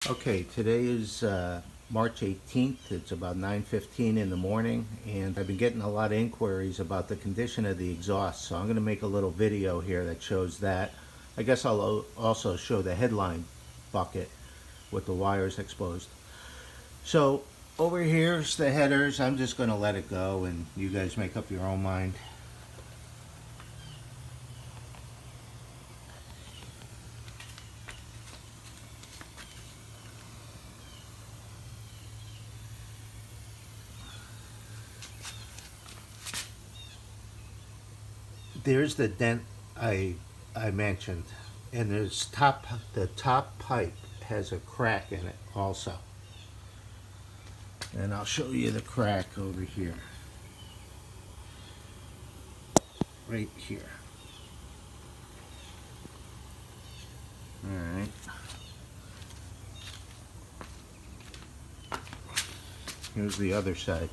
Okay, today is March 18th. It's about 9:15 in the morning, and I've been getting a lot of inquiries about the condition of the exhaust. So I'm going to make a little video here that shows that. I guess I'll also show the headline bucket with the wires exposed. So over here's the headers. I'm just going to let it go, and you guys make up your own mind. There's the dent I mentioned, and the top pipe has a crack in it also, and I'll show you the crack over here, right here. All right, here's the other side.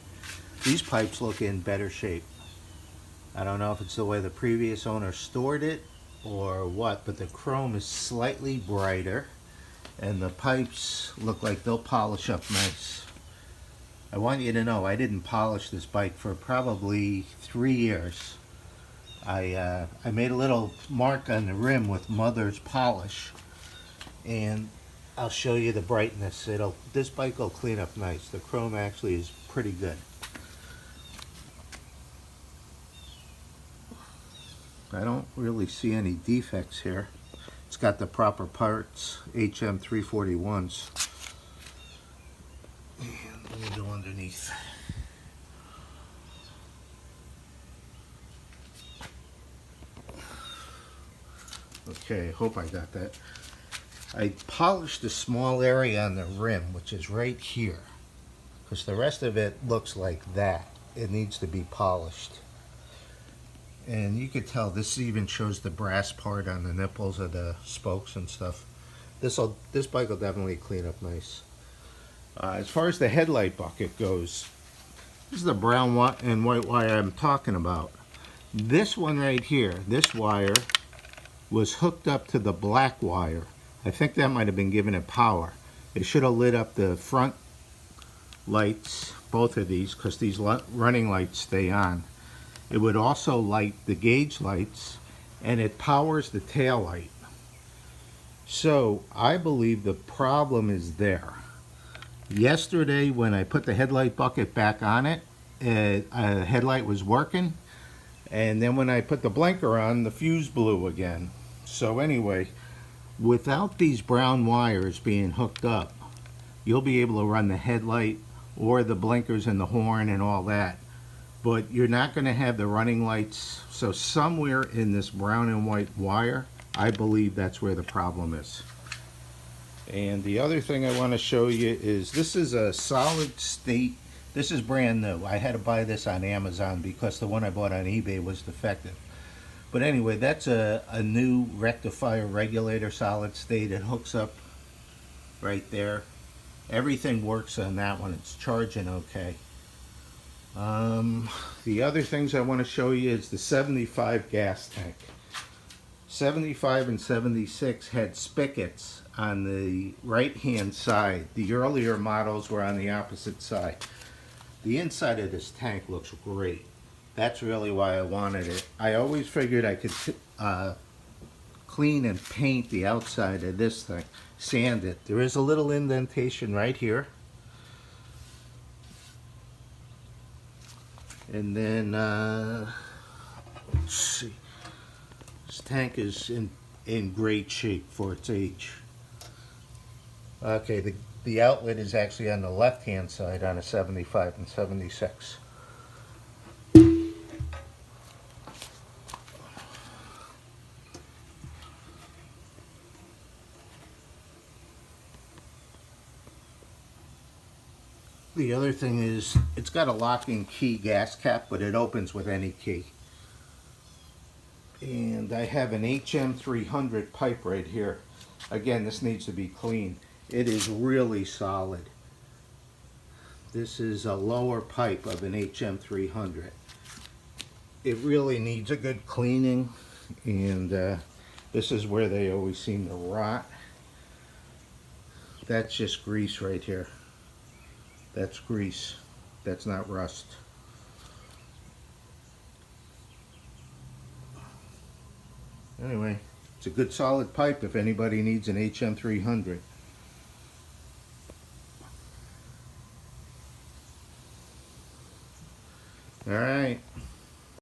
These pipes look in better shape. I don't know if it's the way the previous owner stored it or what, but the chrome is slightly brighter and the pipes look like they'll polish up nice. I want you to know I didn't polish this bike for probably 3 years. I made a little mark on the rim with mother's polish, and I'll show you the brightness. This bike will clean up nice. The chrome actually is pretty good. I don't really see any defects here. It's got the proper parts, HM341s. And let me go underneath. Okay, hope I got that. I polished a small area on the rim, which is right here, because the rest of it looks like that. It needs to be polished. And you could tell this even shows the brass part on the nipples of the spokes and stuff. This bike will definitely clean up nice. As far as the headlight bucket goes, this is the brown and white wire I'm talking about. This one right here, this wire, was hooked up to the black wire. I think that might have been giving it power. It should have lit up the front lights, both of these, because these running lights stay on. It would also light the gauge lights, and it powers the tail light. So I believe the problem is there. Yesterday when I put the headlight bucket back on it, a headlight was working, and then when I put the blinker on, the fuse blew again. So anyway, without these brown wires being hooked up, you'll be able to run the headlight or the blinkers and the horn and all that, but you're not going to have the running lights. So somewhere in this brown and white wire, I believe that's where the problem is. And the other thing I want to show you is this is a solid state. This is brand new. I had to buy this on Amazon because the one I bought on eBay was defective. But anyway, that's a new rectifier regulator, solid state. It hooks up right there. Everything works on that one. It's charging okay. The other things I want to show you is the 75 gas tank. 75 and 76 had spigots on the right hand side. The earlier models were on the opposite side. The inside of this tank looks great. That's really why I wanted it. I always figured I could clean and paint the outside of this thing, sand it. There is a little indentation right here. And then, let's see. This tank is in great shape for its age. Okay, the outlet is actually on the left-hand side on a 75 and 76. The other thing is, it's got a locking key gas cap, but it opens with any key. And I have an HM300 pipe right here. Again, this needs to be cleaned. It is really solid. This is a lower pipe of an HM300. It really needs a good cleaning, and this is where they always seem to rot. That's just grease right here. That's grease. That's not rust. Anyway, it's a good solid pipe if anybody needs an HM300. All right.